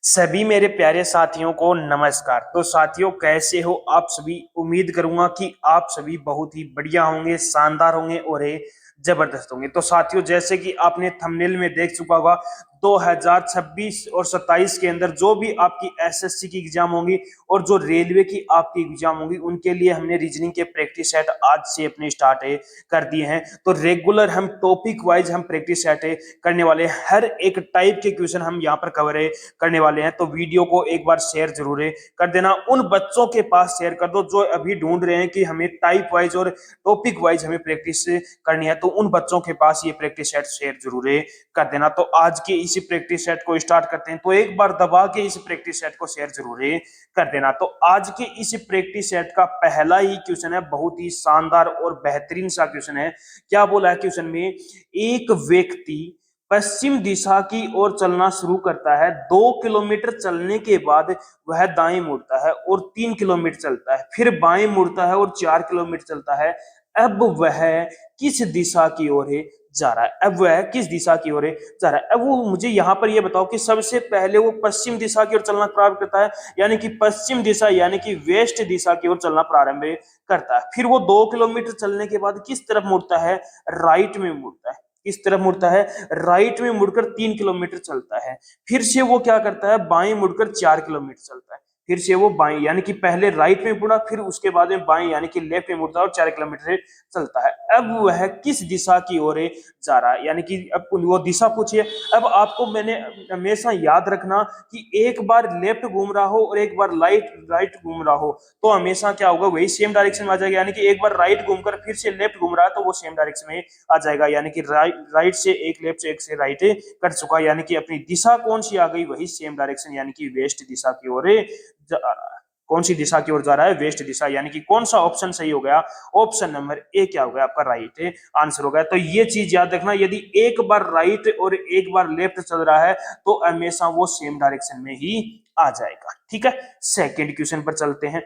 सभी मेरे प्यारे साथियों को नमस्कार। तो साथियों, कैसे हो आप सभी? उम्मीद करूंगा कि आप सभी बहुत ही बढ़िया होंगे, शानदार होंगे और ये जबरदस्त होंगे। तो साथियों, जैसे कि आपने थंबनेल में देख चुका होगा, 2026 और 27 के अंदर जो भी आपकी एसएससी की एग्जाम होंगी और जो रेलवे की आपकी एग्जाम होंगी, उनके लिए हमने रीजनिंग के प्रैक्टिस सेट आज से अपने स्टार्ट कर दिए हैं। तो रेगुलर हम टॉपिक वाइज हम प्रैक्टिस सेट करने वाले हैं। हर एक टाइप के क्वेश्चन हम यहाँ पर कवर करने वाले हैं। तो वीडियो को एक बार शेयर जरूर कर देना। उन बच्चों के पास शेयर कर दो जो अभी ढूंढ रहे हैं कि हमें टाइप वाइज और टॉपिक वाइज हमें प्रैक्टिस करनी है, तो उन बच्चों के पास ये प्रैक्टिस सेट शेयर जरूर कर देना। तो आज के इसी प्रैक्टिस सेट को स्टार्ट करते हैं। तो एक बार दबा के इस प्रैक्टिस सेट को शेयर जरूर कर देना। तो आज के इस प्रैक्टिस सेट का पहला ही क्वेश्चन है, बहुत ही शानदार और बेहतरीन सा क्वेश्चन है। क्या बोला है क्वेश्चन में? एक व्यक्ति पश्चिम दिशा की ओर चलना शुरू करता है। 2 किलोमीटर चलने के बाद वह दाएं मुड़ता है और 3 किलोमीटर चलता है, फिर बाएं मुड़ता है और 4 किलोमीटर चलता है। अब वह किस दिशा की ओर जा रहा है? अब वह किस दिशा की ओर जा रहा है? अब वो मुझे यहाँ पर यह बताओ कि सबसे पहले वो पश्चिम दिशा की ओर चलना प्रारंभ करता है, यानी कि पश्चिम दिशा यानी कि वेस्ट दिशा की ओर चलना प्रारंभ करता है। फिर वो 2 किलोमीटर चलने के बाद किस तरफ मुड़ता है? राइट में मुड़ता है। किस तरफ मुड़ता है? राइट में मुड़कर 3 किलोमीटर चलता है। फिर से वो क्या करता है? बाएं मुड़कर 4 किलोमीटर चलता है। फिर से वो बाएं, यानी कि पहले राइट में मुड़ा, फिर उसके बाद में बाएं यानी कि लेफ्ट में मुड़ता है और 4 किलोमीटर चलता है। अब वह किस दिशा की ओर जा रहा है? यानी कि अब वो दिशा पूछिए। अब आपको मैंने हमेशा याद रखना कि एक बार लेफ्ट घूम रहा हो और एक बार राइट घूम रहा हो, तो हमेशा क्या होगा? वही सेम डायरेक्शन में आ जाएगा। यानी कि एक बार राइट घूमकर फिर से लेफ्ट घूम रहा है तो वो सेम डायरेक्शन में आ जाएगा। यानी कि राइट से एक, लेफ्ट से एक से राइट कर चुका, यानी कि अपनी दिशा कौन सी आ गई? वही सेम डायरेक्शन, यानी कि वेस्ट दिशा की ओर जा रहा है। कौन सी दिशा की ओर जा रहा है? वेस्ट दिशा। यानी कि कौन सा ऑप्शन सही हो गया? ऑप्शन नंबर ए क्या हो गया? आपका राइट आंसर हो गया। तो ये चीज याद रखना, यदि एक बार राइट और एक बार लेफ्ट चल रहा है तो हमेशा वो सेम डायरेक्शन में ही आ जाएगा। ठीक है, सेकंड क्वेश्चन पर चलते हैं।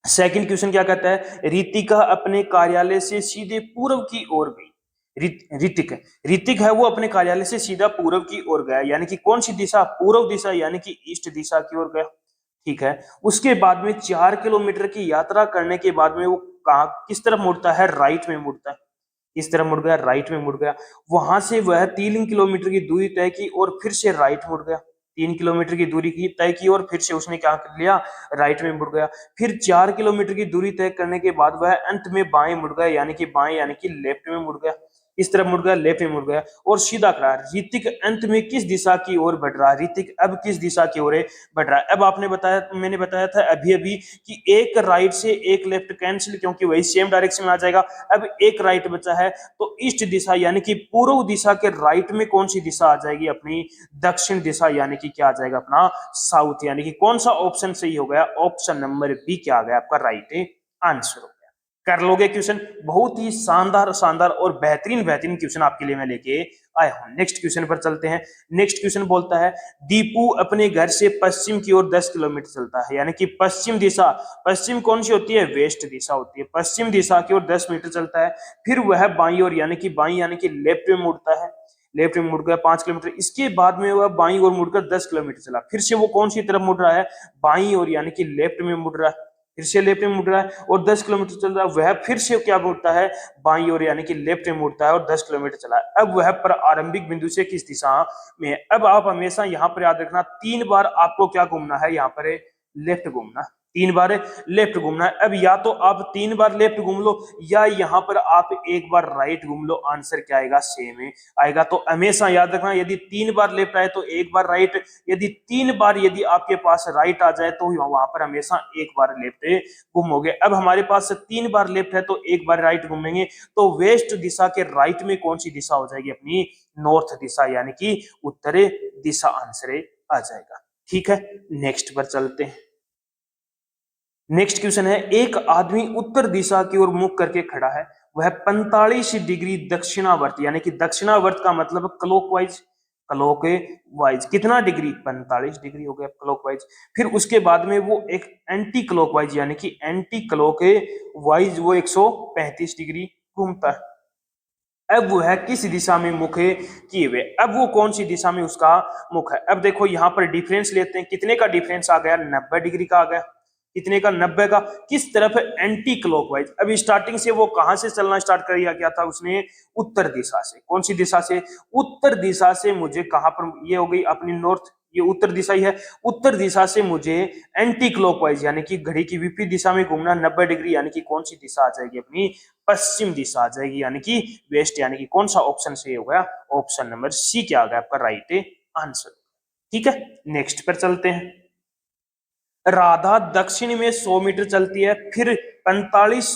सेकंड क्वेश्चन क्या कहता है? रितिका अपने कार्यालय से सीधे पूर्व की ओर गई। ऋतिक ऋतिक है, वो अपने कार्यालय से सीधा पूर्व की ओर गया, यानी कि कौन सी दिशा? पूर्व दिशा, यानी कि ईस्ट दिशा की ओर गया। ठीक है, उसके बाद में 4 किलोमीटर की यात्रा करने के बाद में वो कहा किस तरफ मुड़ता है? राइट में मुड़ता है। इस तरफ मुड़ गया, राइट में मुड़ गया। वहां से वह 3 किलोमीटर की दूरी तय की और फिर से राइट मुड़ गया। 3 किलोमीटर की दूरी की तय की और फिर से उसने क्या कर लिया? राइट में मुड़ गया। फिर 4 किलोमीटर की दूरी तय करने के बाद वह अंत में बाएं मुड़ गया, यानी कि बाएं यानी कि लेफ्ट में मुड़ गया। इस तरफ मुड़ गया, लेफ्ट में मुड़ गया और सीधा खड़ा। ऋतिक अंत में किस दिशा की ओर बढ़ रहा? ऋतिक अब किस दिशा की ओर बढ़ रहा है? अब आपने बताया, मैंने बताया था अभी अभी कि एक राइट से एक लेफ्ट कैंसिल, क्योंकि वही सेम डायरेक्शन में आ जाएगा। अब एक राइट बचा है, तो ईस्ट दिशा यानी कि पूर्व दिशा के राइट में कौन सी दिशा आ जाएगी? अपनी दक्षिण दिशा, यानी कि क्या आ जाएगा? अपना साउथ। यानी कि कौन सा ऑप्शन सही हो गया? ऑप्शन नंबर बी क्या आ गया? आपका राइट आंसर हो गया। कर लोगे क्वेश्चन? बहुत ही शानदार शानदार और बेहतरीन बेहतरीन क्वेश्चन आपके लिए मैं लेके आया हूं। नेक्स्ट क्वेश्चन पर चलते हैं। नेक्स्ट क्वेश्चन बोलता है, दीपू अपने घर से पश्चिम की ओर 10 किलोमीटर चलता है। यानी कि पश्चिम दिशा, पश्चिम कौन सी होती है? वेस्ट दिशा होती है। पश्चिम दिशा की ओर 10 मीटर चलता है, फिर वह बाई ओर यानी कि बाई यानी कि लेफ्ट में मुड़ता है। लेफ्ट में मुड़ गया 5 किलोमीटर। इसके बाद में वह बाई ओर मुड़कर 10 किलोमीटर चला। फिर से वो कौन सी तरफ मुड़ रहा है? बाई ओर, यानी कि लेफ्ट में मुड़ रहा है। फिर से लेफ्ट में मुड़ रहा है और 10 किलोमीटर चल रहा है। वह फिर से क्या मुड़ता है? बाई ओर, यानी कि लेफ्ट में मुड़ता है और 10 किलोमीटर चला है। अब वह प्रारंभिक बिंदु से किस दिशा में है? अब आप हमेशा यहाँ पर याद रखना, 3 बार आपको क्या घूमना है? यहाँ पर लेफ्ट घूमना। 3 बार लेफ्ट घूमना है। अब या तो आप 3 बार लेफ्ट घूम लो या यहाँ पर आप एक बार राइट घूम लो। आंसर क्या आएगा? सेम आएगा। तो हमेशा याद रखना, यदि 3 बार लेफ्ट आए तो एक बार राइट, यदि 3 बार यदि आपके पास राइट आ जाए तो वहां पर हमेशा एक बार लेफ्ट घूमोगे। अब हमारे पास 3 बार लेफ्ट है तो एक बार राइट घूमेंगे, तो वेस्ट दिशा के राइट में कौन सी दिशा हो जाएगी? अपनी नॉर्थ दिशा, यानी कि उत्तरी दिशा आंसर आ जाएगा। ठीक है, नेक्स्ट पर चलते हैं। नेक्स्ट क्वेश्चन है, एक आदमी उत्तर दिशा की ओर मुख करके खड़ा है। वह 45 डिग्री दक्षिणावर्त, यानी कि दक्षिणावर्त का मतलब क्लॉकवाइज, क्लॉकवाइज कितना डिग्री? 45 डिग्री हो गया क्लॉकवाइज। फिर उसके बाद में वो एक एंटी क्लॉकवाइज, यानी कि एंटी क्लॉकवाइज वो 135 डिग्री घूमता है। अब वो है किस दिशा में मुख किए हुए, अब वो कौन सी दिशा में उसका मुख है। अब देखो यहाँ पर डिफरेंस लेते हैं, कितने का डिफरेंस आ गया, 90 डिग्री का आ गया। कितने का, 90 का। किस तरफ, एंटी क्लॉकवाइज। अभी स्टार्टिंग से वो कहां से चलना स्टार्ट कर गया था उसने, उत्तर दिशा से। कौन सी दिशा से, उत्तर दिशा से मुझे कहां पर, ये हो गई अपनी नॉर्थ, ये उत्तर दिशा ही है। उत्तर दिशा से मुझे एंटी क्लॉकवाइज यानी कि घड़ी की विपरीत दिशा में घूमना 90 डिग्री, यानी कि कौन सी दिशा आ जाएगी अपनी, पश्चिम दिशा आ जाएगी, यानी कि वेस्ट। यानी कि कौन सा ऑप्शन से हो गया, ऑप्शन नंबर सी क्या आ गया आपका राइट आंसर। ठीक है, नेक्स्ट पर चलते हैं। राधा दक्षिण में 100 मीटर चलती है, फिर 45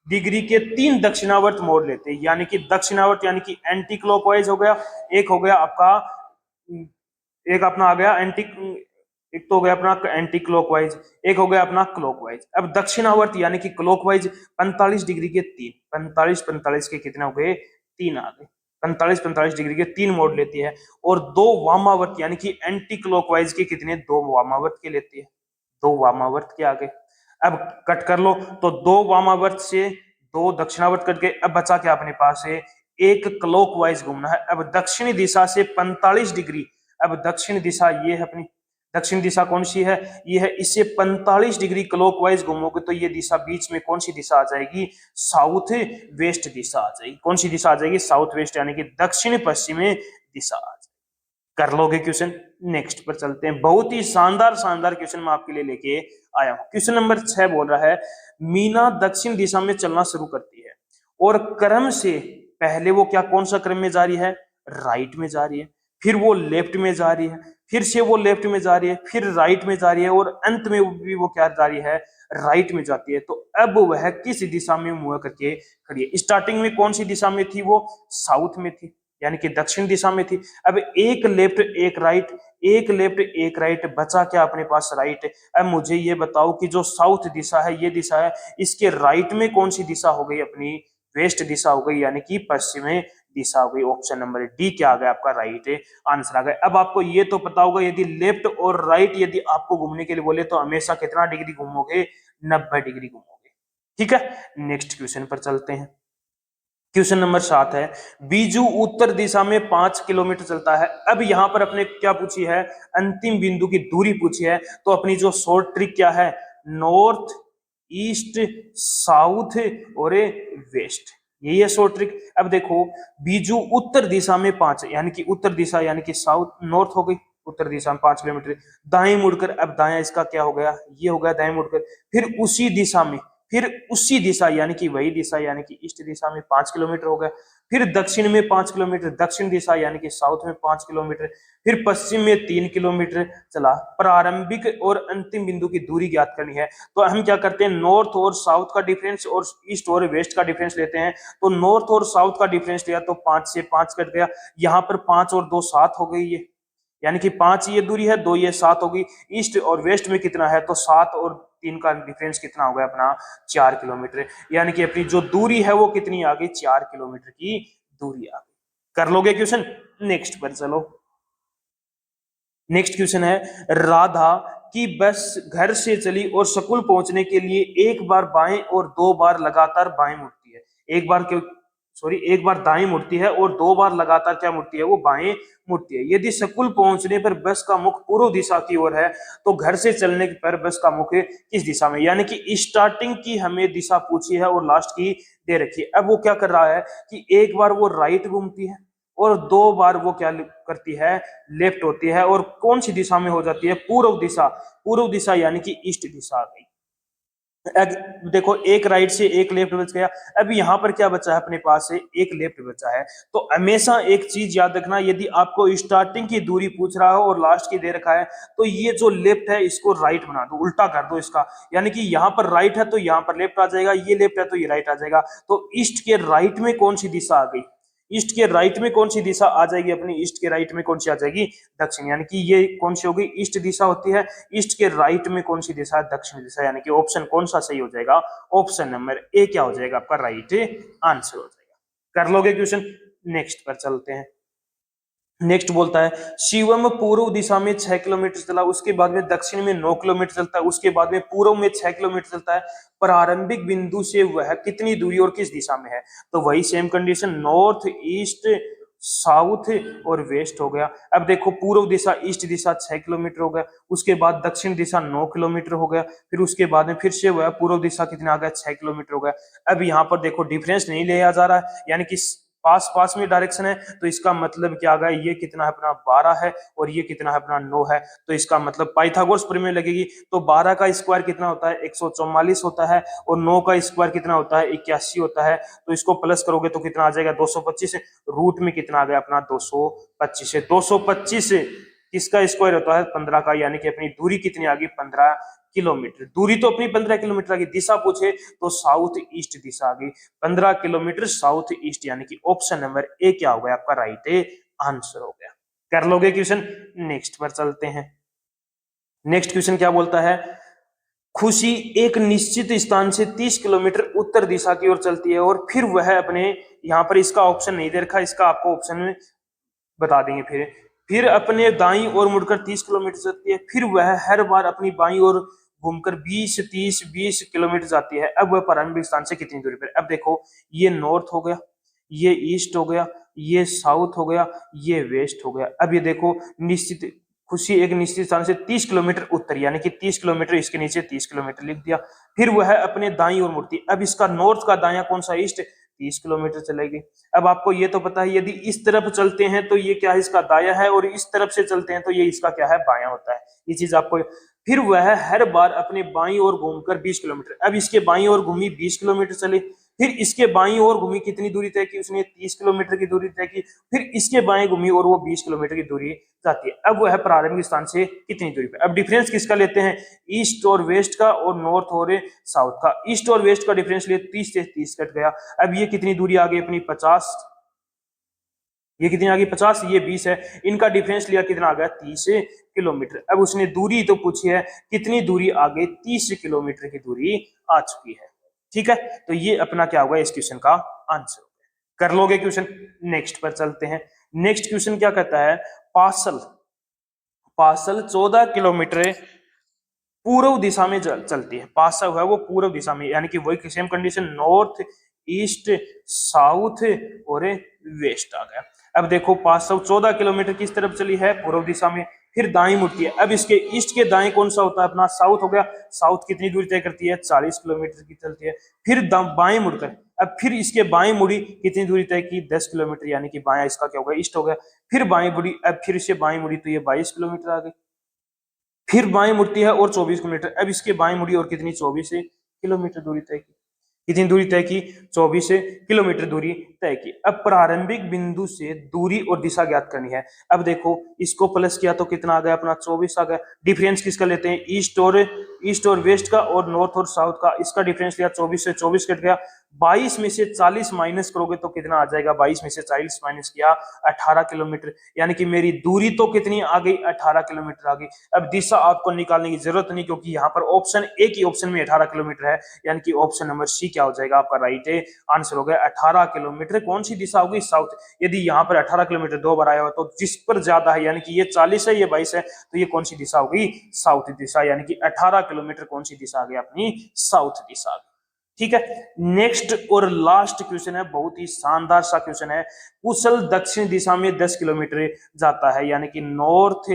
डिग्री के 3 दक्षिणावर्त मोड़ लेते हैं, यानी कि दक्षिणावर्त यानी कि एंटी क्लॉकवाइज हो गया। एक हो गया आपका, एक अपना आ गया एंटी, एक तो हो गया अपना एंटी क्लॉकवाइज, एक हो गया अपना क्लॉकवाइज। अब दक्षिणावर्त यानी कि क्लॉकवाइज 45 डिग्री के 3, 45 के कितने हो गए, 3 आ गए। 45 डिग्री के 3 मोड़ लेती है। और 2 वामावर्त यानी कि एंटी क्लॉकवाइज के कितने, 2 वामावर्त के लेती है। 2 वामावर्त के आगे। अब कट कर लो, तो 2 वामावर्त से 2 दक्षिणावर्त कट गए। अब बचा क्या अपने पास है, एक क्लॉकवाइज घूमना है। अब दक्षिणी दिशा से 45 डिग्री, अब दक्षिण दिशा ये है अपनी, दक्षिण दिशा कौन सी है, ये है। इससे 45 डिग्री क्लॉकवाइज घूमोगे तो ये दिशा बीच में कौन सी दिशा आ जाएगी, साउथ वेस्ट दिशा आ जाएगी। कौन सी दिशा आ जाएगी, साउथ वेस्ट, यानी कि दक्षिण पश्चिमी दिशा आ जाएगी। कर लोगे क्वेश्चन। नेक्स्ट पर चलते हैं, बहुत ही शानदार शानदार क्वेश्चन मैं आपके लिए लेके आया हूं। क्वेश्चन नंबर 6 बोल रहा है, मीना दक्षिण दिशा में चलना शुरू करती है और क्रम से पहले वो क्या, कौन सा क्रम में जा रही है, राइट में जा रही है, फिर वो लेफ्ट में जा रही है, फिर से वो लेफ्ट में जा रही है, फिर राइट में जा रही है, और अंत में भी वो क्या जा रही है, राइट में जाती है। तो अब वह किस दिशा में मुंह करके खड़ी है। स्टार्टिंग में कौन सी दिशा में थी वो, साउथ में थी, यानी कि दक्षिण दिशा में थी। अब एक लेफ्ट एक राइट, एक लेफ्ट एक राइट, बचा क्या अपने पास, राइट। अब मुझे ये बताओ कि जो साउथ दिशा है, ये दिशा है, इसके राइट में कौन सी दिशा हो गई अपनी, वेस्ट दिशा हो गई, यानी कि पश्चिमी दिशा हो गई। ऑप्शन नंबर डी क्या आ गया आपका राइट आंसर आ गया। अब आपको ये तो पता होगा, यदि लेफ्ट और राइट यदि आपको घूमने के लिए बोले तो हमेशा कितना डिग्री घूमोगे, 90 डिग्री घूमोगे। ठीक है, नेक्स्ट क्वेश्चन पर चलते हैं। क्वेश्चन नंबर 7 है, बीजू उत्तर दिशा में 5 किलोमीटर चलता है। अब यहां पर अपने क्या पूछी है, अंतिम बिंदु की दूरी पूछी है। तो अपनी जो शॉर्ट ट्रिक क्या है, नॉर्थ ईस्ट साउथ और वेस्ट, यही है शॉर्ट ट्रिक। अब देखो, बीजू उत्तर दिशा में 5, यानी कि उत्तर दिशा यानी कि साउथ नॉर्थ हो गई, उत्तर दिशा में 5 किलोमीटर। दाएं मुड़कर, अब दाया इसका क्या हो गया, ये हो गया दाएं मुड़कर, फिर उसी दिशा में, फिर उसी दिशा यानी कि वही दिशा यानी कि ईस्ट दिशा में 5 किलोमीटर हो गया। फिर दक्षिण में 5 किलोमीटर, दक्षिण दिशा यानी कि साउथ में 5 किलोमीटर। फिर पश्चिम में 3 किलोमीटर चला। प्रारंभिक और अंतिम बिंदु की दूरी ज्ञात करनी है। तो हम क्या करते हैं, नॉर्थ और साउथ का डिफरेंस और ईस्ट और वेस्ट का डिफरेंस लेते हैं। तो नॉर्थ और साउथ का डिफरेंस लिया तो 5 से 5 कट गया, यहाँ पर 5 और 2 7 हो गई ये, यानी कि 5 ये दूरी है, 2 ये 7 होगी। ईस्ट और वेस्ट में कितना है, तो 7 और 3 का डिफरेंस कितना हो गया अपना, 4 किलोमीटर। यानी कि अपनी जो दूरी है वो कितनी आ गई, 4 किलोमीटर की दूरी आ गई। कर लोगे क्वेश्चन। नेक्स्ट पर चलो। नेक्स्ट क्वेश्चन है, राधा की बस घर से चली और स्कूल पहुंचने के लिए एक बार बाएं और 2 बार लगातार बाएं मुड़ती है। एक बार क्यों, सॉरी, एक बार दाएं मुड़ती है और 2 बार लगातार क्या मुड़ती है, वो बाएं मुड़ती है। यदि स्कूल पहुंचने पर बस का मुख पूर्व दिशा की ओर है तो घर से चलने पर बस का मुख किस दिशा में, यानी कि स्टार्टिंग की हमें दिशा पूछी है और लास्ट की दे रखी है। अब वो क्या कर रहा है कि एक बार वो राइट घूमती है और 2 बार वो क्या करती है, लेफ्ट होती है। और कौन सी दिशा में हो जाती है, पूर्व दिशा, पूर्व दिशा यानी कि ईस्ट दिशा आ गई। देखो, एक राइट से एक लेफ्ट बच गया। अब यहाँ पर क्या बचा है अपने पास से, एक लेफ्ट बचा है। तो हमेशा एक चीज याद रखना, यदि आपको स्टार्टिंग की दूरी पूछ रहा हो और लास्ट की दे रखा है तो ये जो लेफ्ट है इसको राइट बना दो, उल्टा कर दो इसका। यानी कि यहाँ पर राइट है तो यहाँ पर लेफ्ट आ जाएगा, ये लेफ्ट है तो ये राइट आ जाएगा। तो ईस्ट के राइट में कौन सी दिशा आ गई, ईस्ट के राइट में कौन सी दिशा आ जाएगी अपनी, ईस्ट के राइट में कौन सी आ जाएगी, दक्षिण। यानी कि ये कौन सी होगी, ईस्ट दिशा होती है। ईस्ट के राइट में कौन सी दिशा है, दक्षिण दिशा। यानी कि ऑप्शन कौन सा सही हो जाएगा, ऑप्शन नंबर ए क्या हो जाएगा आपका राइट आंसर हो जाएगा। कर लोगे क्वेश्चन। नेक्स्ट पर चलते हैं। नेक्स्ट बोलता है शिवम पूर्व दिशा में 6 किलोमीटर चला, उसके बाद में दक्षिण में 9 किलोमीटर चलता है, उसके बाद में पूर्व में 6 किलोमीटर चलता है। प्रारंभिक बिंदु से वह कितनी दूरी और किस दिशा में है? तो वही same condition, north east south और वेस्ट हो गया। अब देखो पूर्व दिशा ईस्ट दिशा 6 किलोमीटर हो गया, उसके बाद दक्षिण दिशा 9 किलोमीटर हो गया, फिर उसके बाद में फिर से वह पूर्व दिशा कितना आ गया? 6 किलोमीटर हो गया। अब यहाँ पर देखो डिफरेंस नहीं लिया जा रहा है, यानी कि पास पास में डायरेक्शन है, तो इसका मतलब क्या आ गया? ये कितना है अपना 12 है और ये कितना है अपना 9 है। तो इसका मतलब पाइथागोरस प्रमेय लगेगी, तो 12 का स्क्वायर कितना होता है? 144 होता है, और 9 का स्क्वायर कितना होता है? 81 होता है। तो इसको प्लस करोगे तो कितना आ जाएगा? 225। रूट में कितना आ गया अपना? 225 है। 225 किसका स्क्वायर होता है? 15 का, यानी कि अपनी दूरी कितनी आ गई? 15 किलोमीटर। दूरी तो अपनी 15 किलोमीटर आ गई, दिशा पूछे तो साउथ ईस्ट दिशा आ गई, 15 किलोमीटर साउथ ईस्ट, यानी कि ऑप्शन नंबर ए क्या हो गया आपका? राइट आंसर हो गया। कर लोगे क्वेश्चन? नेक्स्ट पर चलते हैं। नेक्स्ट क्वेश्चन क्या बोलता है? खुशी एक निश्चित स्थान से 30 किलोमीटर उत्तर दिशा की ओर चलती है, और फिर वह अपने, यहाँ पर इसका ऑप्शन नहीं दे रखा, इसका आपको ऑप्शन में बता देंगे। फिर अपने दाईं ओर मुड़कर 30 किलोमीटर चलती है, फिर वह हर बार अपनी बाईं ओर घूमकर 20 30 20 किलोमीटर जाती है। अब वह प्रारंभिक स्थान से कितनी दूरी पर? अब देखो ये नॉर्थ हो गया, ये ईस्ट हो गया, ये साउथ हो गया, ये वेस्ट हो गया। अब ये देखो निश्चित खुशी एक निश्चित स्थान से 30 किलोमीटर उत्तर, यानी कि 30 किलोमीटर, इसके नीचे 30 किलोमीटर लिख दिया। फिर वह अपने दाईं ओर मुड़ती। अब इसका नॉर्थ का दायां कौन सा? ईस्ट, 30 किलोमीटर चलेगी। अब आपको ये तो पता है यदि इस तरफ चलते हैं तो ये क्या है? इसका दाया है, और इस तरफ से चलते हैं तो ये इसका क्या है? बायां होता है। ये चीज आपको। फिर वह हर बार अपने बाईं ओर घूमकर 20 किलोमीटर। अब इसके बाईं ओर घूमी, 20 किलोमीटर चले। फिर इसके बाईं ओर घूमी, कितनी दूरी तय की उसने? 30 किलोमीटर की दूरी तय की। फिर इसके बाएं घूमी और वो 20 किलोमीटर की दूरी जाती है। अब वह प्रारंभिक स्थान से कितनी दूरी पे? अब डिफरेंस किसका लेते हैं? ईस्ट और वेस्ट का, और नॉर्थ और साउथ का। ईस्ट और वेस्ट का डिफरेंस लिए 30 से 30 कट गया। अब ये कितनी दूरी आ गई अपनी? 50। ये कितनी आ गई? 50। ये 20 है, इनका डिफरेंस लिया, कितना आ गया? 30 किलोमीटर। अब उसने दूरी तो पूछी है, कितनी दूरी आ गई? 30 किलोमीटर की दूरी आ चुकी है। ठीक है, तो ये अपना क्या होगा? इस क्वेश्चन का आंसर। कर लोगे क्वेश्चन? नेक्स्ट पर चलते हैं। नेक्स्ट क्वेश्चन क्या कहता है? पार्सल पार्सल 14 किलोमीटर पूर्व दिशा में चलती है। पास है वो पूर्व दिशा में, यानी कि वही same condition, north east south और वेस्ट आ गया। अब देखो 514 किलोमीटर किस तरफ चली है? पूर्व दिशा में। फिर दाएं मुड़ती है। अब इसके ईस्ट के दाएं कौन सा होता है अपना? साउथ हो गया। साउथ कितनी दूरी तय करती है? 40 किलोमीटर की चलती है। फिर बाएं मुड़कर, अब फिर इसके बाएं मुड़ी, कितनी दूरी तय की? 10 किलोमीटर, यानी कि बाएं इसका क्या होगा? ईस्ट हो गया। फिर बाएं मुड़ी, अब फिर इससे बाएं मुड़ी तो ये 22 किलोमीटर आ गई। फिर बाएं मुड़ती है और 24 किलोमीटर। अब इसके बाएं मुड़ी और कितनी? 24 किलोमीटर दूरी तय की। कितनी दूरी तय की? 24 किलोमीटर दूरी तय की। अब प्रारंभिक बिंदु से दूरी और दिशा ज्ञात करनी है। अब देखो इसको प्लस किया तो कितना आ गया अपना? 24 आ गया। डिफरेंस किसका लेते हैं? ईस्ट और वेस्ट का, और नॉर्थ और साउथ का। इसका डिफरेंस लिया, 24 से 24 कट गया। 22 में से 40 माइनस करोगे तो कितना आ जाएगा? 22 में से 40 माइनस किया, 18 किलोमीटर, यानी कि मेरी दूरी तो कितनी आ गई? 18 किलोमीटर आ गई। अब दिशा आपको निकालने की जरूरत नहीं, क्योंकि यहाँ पर ऑप्शन एक ही ऑप्शन में 18 किलोमीटर है, यानी कि ऑप्शन नंबर सी क्या हो जाएगा आपका? राइट आंसर हो गया। 18 किलोमीटर कौन सी दिशा होगी? साउथ। यदि यहाँ पर 18 किलोमीटर दो बार आया हुआ तो जिस पर ज्यादा है, यानी कि ये 40 है, ये 22 है, तो ये कौन सी दिशा होगी? साउथ दिशा, यानी कि 18 किलोमीटर कौन सी दिशा आ गई? अपनी साउथ दिशा। ठीक है, नेक्स्ट और लास्ट क्वेश्चन है, बहुत ही शानदार सा क्वेश्चन है। कुशल दक्षिण दिशा में 10 किलोमीटर जाता है, यानी कि नॉर्थ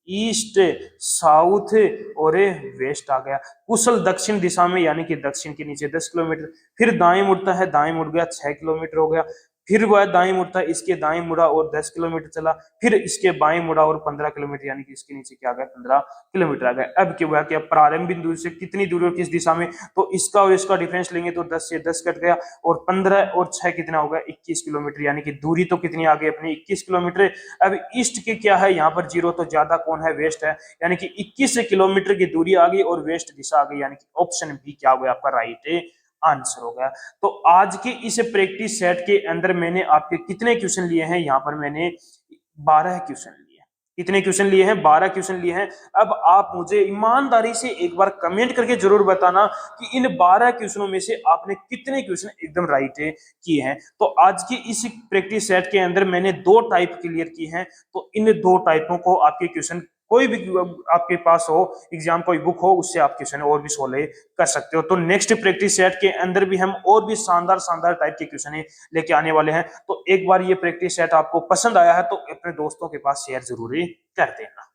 ईस्ट साउथ और वेस्ट आ गया। कुशल दक्षिण दिशा में, यानी कि दक्षिण के नीचे 10 किलोमीटर। फिर दाएं मुड़ता है, दाएं मुड़ गया, 6 किलोमीटर हो गया। फिर वह दाएं मुड़ता है, इसके दाएं मुड़ा और 10 किलोमीटर चला। फिर इसके बाएं मुड़ा और 15 किलोमीटर, यानी कि इसके नीचे क्या आ गया? 15 किलोमीटर आ गया। अब क्या हुआ? क्या प्रारंभिक बिंदु से कितनी दूरी और किस दिशा में? तो इसका और इसका डिफरेंस लेंगे तो 10 से 10 कट गया, और 15 और 6 कितना होगा? 21 किलोमीटर, यानी कि दूरी तो कितनी आ गई अपनी? 21 किलोमीटर। अब ईस्ट के क्या है यहाँ पर? 0, तो ज्यादा कौन है? वेस्ट है, यानी कि 21 किलोमीटर की दूरी आ गई और वेस्ट दिशा आ गई, यानी कि ऑप्शन बी क्या हो गया आपका? राइट आंसर हो गया। तो आज के इस प्रैक्टिस सेट के अंदर मैंने आपके कितने क्वेश्चन लिए हैं? यहाँ पर मैंने 12 क्वेश्चन लिए। कितने क्वेश्चन लिए हैं? 12 क्वेश्चन लिए हैं। अब आप मुझे ईमानदारी से एक बार कमेंट करके जरूर बताना कि इन 12 क्वेश्चनों में से आपने कितने क्वेश्चन एकदम राइट किए हैं। तो आज की इस प्रैक्टिस सेट के अंदर मैंने 2 टाइप क्लियर की हैं। तो इन 2 टाइपों को आपके क्वेश्चन कोई भी आपके पास हो, एग्जाम कोई बुक हो, उससे आप क्वेश्चन और भी सोल्व कर सकते हो। तो नेक्स्ट प्रैक्टिस सेट के अंदर भी हम और भी शानदार शानदार टाइप के क्वेश्चन लेके आने वाले हैं। तो एक बार ये प्रैक्टिस सेट आपको पसंद आया है तो अपने दोस्तों के पास शेयर जरूर कर देना।